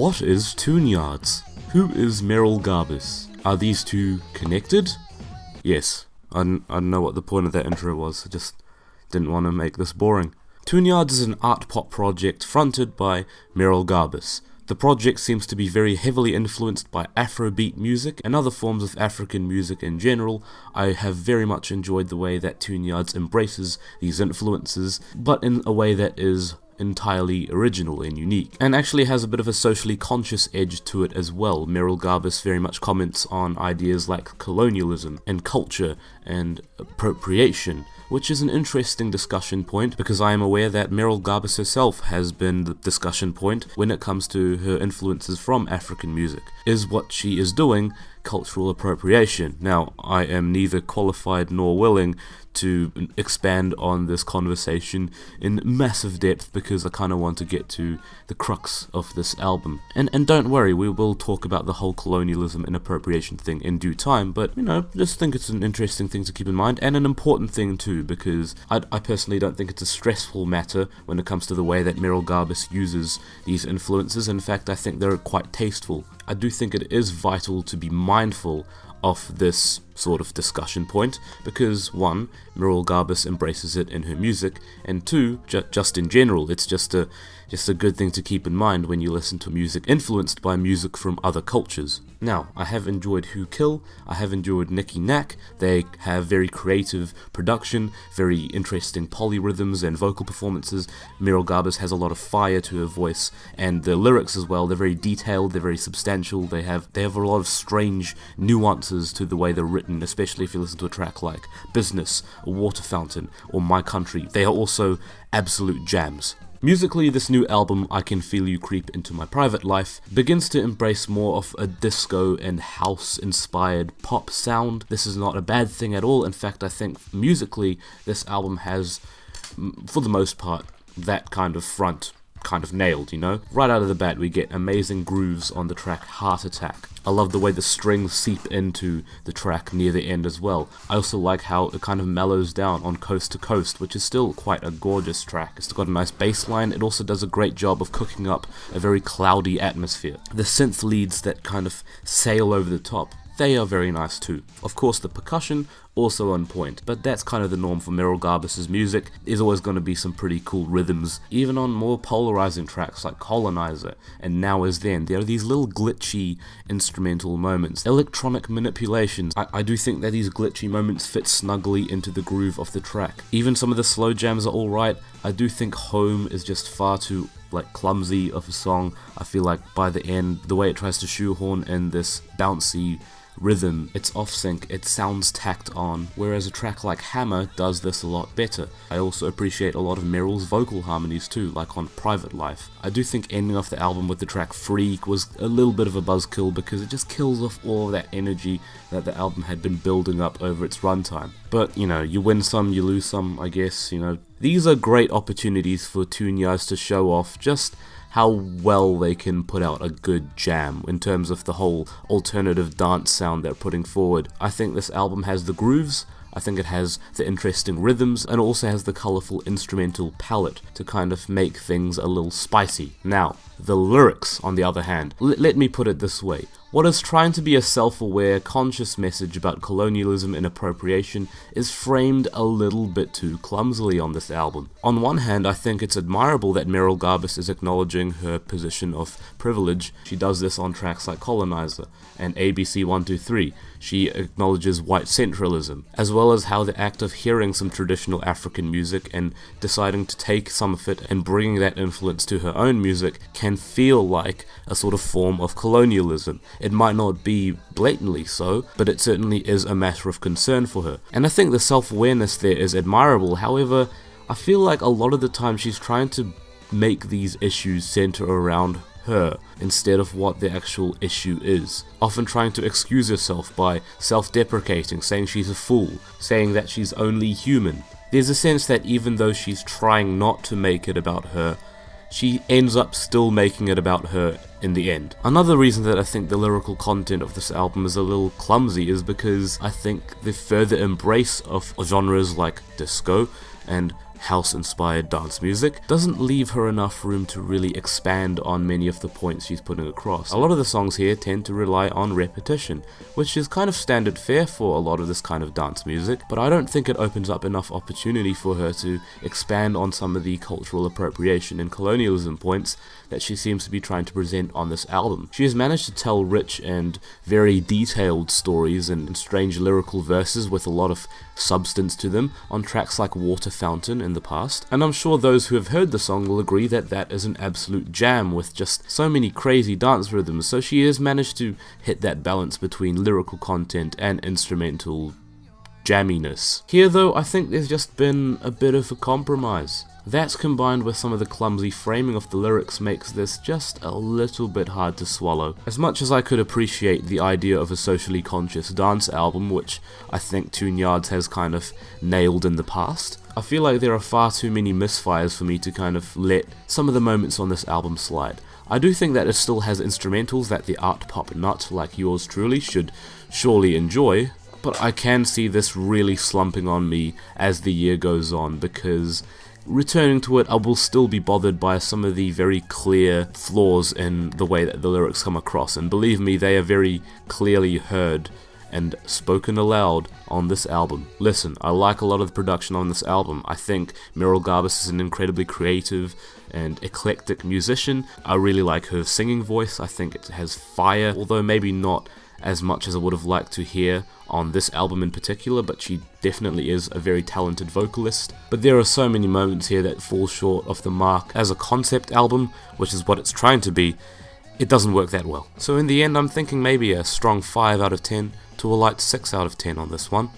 What is Tune-Yards? Who is Merrill Garbus? Are these two connected? Yes, I don't know what the point of that intro was, I just didn't want to make this boring. Tune-Yards is an art pop project fronted by Merrill Garbus. The project seems to be very heavily influenced by Afrobeat music and other forms of African music in general. I have very much enjoyed the way that Tune-Yards embraces these influences, but in a way that is entirely original and unique, and actually has a bit of a socially conscious edge to it as well. Merrill Garbus very much comments on ideas like colonialism and culture and appropriation, which is an interesting discussion point because I am aware that Merrill Garbus herself has been the discussion point when it comes to her influences from African music. Is what she is doing cultural appropriation? Now, I am neither qualified nor willing to expand on this conversation in massive depth because I kind of want to get to the crux of this album. And don't worry, we will talk about the whole colonialism and appropriation thing in due time, but, you know, just think it's an interesting thing to keep in mind, and an important thing too, because I personally don't think it's a stressful matter when it comes to the way that Merrill Garbus uses these influences. In fact, I think they're quite tasteful. I do think it is vital to be mindful of this sort of discussion point because, one, Merrill Garbus embraces it in her music, and two, just in general, it's just a good thing to keep in mind when you listen to music influenced by music from other cultures. Now, I have enjoyed Who Kill, I have enjoyed Nicky Knack. They have very creative production, very interesting polyrhythms and vocal performances. Merrill Garbus has a lot of fire to her voice, and the lyrics as well, they're very detailed, they're very substantial, they have a lot of strange nuances to the way they're written, especially if you listen to a track like Business, or Water Fountain, or My Country. They are also absolute jams. Musically, this new album, I Can Feel You Creep Into My Private Life, begins to embrace more of a disco and house-inspired pop sound. This is not a bad thing at all. In fact, I think musically, this album has, for the most part, that kind of front kind of nailed, you know? Right out of the bat, we get amazing grooves on the track Heart Attack. I love the way the strings seep into the track near the end as well. I also like how it kind of mellows down on Coast to Coast, which is still quite a gorgeous track. It's got a nice bass line. It also does a great job of cooking up a very cloudy atmosphere. The synth leads that kind of sail over the top, they are very nice too. Of course, the percussion, also on point, but that's kind of the norm for Merrill Garbus' music. There's always going to be some pretty cool rhythms, even on more polarizing tracks like Colonizer and Now Is Then. There are these little glitchy instrumental moments, electronic manipulations. I do think that these glitchy moments fit snugly into the groove of the track. Even some of the slow jams are alright. I do think Home is just far too clumsy of a song. I feel like by the end, the way it tries to shoehorn in this bouncy rhythm, it's off sync, it sounds tacked on, whereas a track like Hammer does this a lot better. I also appreciate a lot of Merrill's vocal harmonies too, like on Private Life. I do think ending off the album with the track Freak was a little bit of a buzzkill because it just kills off all of that energy that the album had been building up over its runtime. But, you know, you win some, you lose some, I guess, you know. These are great opportunities for Tune-Yards to show off just how well they can put out a good jam in terms of the whole alternative dance sound they're putting forward. I think this album has the grooves, I think it has the interesting rhythms, and also has the colourful instrumental palette to kind of make things a little spicy. Now, the lyrics, on the other hand, let me put it this way. What is trying to be a self-aware, conscious message about colonialism and appropriation is framed a little bit too clumsily on this album. On one hand, I think it's admirable that Merrill Garbus is acknowledging her position of privilege. She does this on tracks like Colonizer and ABC 123. She acknowledges white centralism, as well as how the act of hearing some traditional African music and deciding to take some of it and bringing that influence to her own music can feel like a sort of form of colonialism. It might not be blatantly so, but it certainly is a matter of concern for her. And I think the self-awareness there is admirable. However, I feel like a lot of the time she's trying to make these issues center around her instead of what the actual issue is. Often trying to excuse herself by self-deprecating, saying she's a fool, saying that she's only human. There's a sense that even though she's trying not to make it about her, she ends up still making it about her in the end. Another reason that I think the lyrical content of this album is a little clumsy is because I think the further embrace of genres like disco and house-inspired dance music doesn't leave her enough room to really expand on many of the points she's putting across. A lot of the songs here tend to rely on repetition, which is kind of standard fare for a lot of this kind of dance music, but I don't think it opens up enough opportunity for her to expand on some of the cultural appropriation and colonialism points that she seems to be trying to present on this album. She has managed to tell rich and very detailed stories and strange lyrical verses with a lot of substance to them on tracks like Water Fountain in the past, and I'm sure those who have heard the song will agree that that is an absolute jam with just so many crazy dance rhythms. So she has managed to hit that balance between lyrical content and instrumental jamminess. Here though, I think there's just been a bit of a compromise. That combined with some of the clumsy framing of the lyrics makes this just a little bit hard to swallow. As much as I could appreciate the idea of a socially conscious dance album, which I think Tune Yards has kind of nailed in the past, I feel like there are far too many misfires for me to kind of let some of the moments on this album slide. I do think that it still has instrumentals that the art pop nut like yours truly should surely enjoy, but I can see this really slumping on me as the year goes on, because returning to it, I will still be bothered by some of the very clear flaws in the way that the lyrics come across, and believe me, they are very clearly heard and spoken aloud on this album. Listen, I like a lot of the production on this album. I think Meryl Garbus is an incredibly creative and eclectic musician. I really like her singing voice. I think it has fire, although maybe not as much as I would have liked to hear on this album in particular, but she definitely is a very talented vocalist. But there are so many moments here that fall short of the mark. As a concept album, which is what it's trying to be, it doesn't work that well. So in the end, I'm thinking maybe a strong 5 out of 10 to a light 6 out of 10 on this one.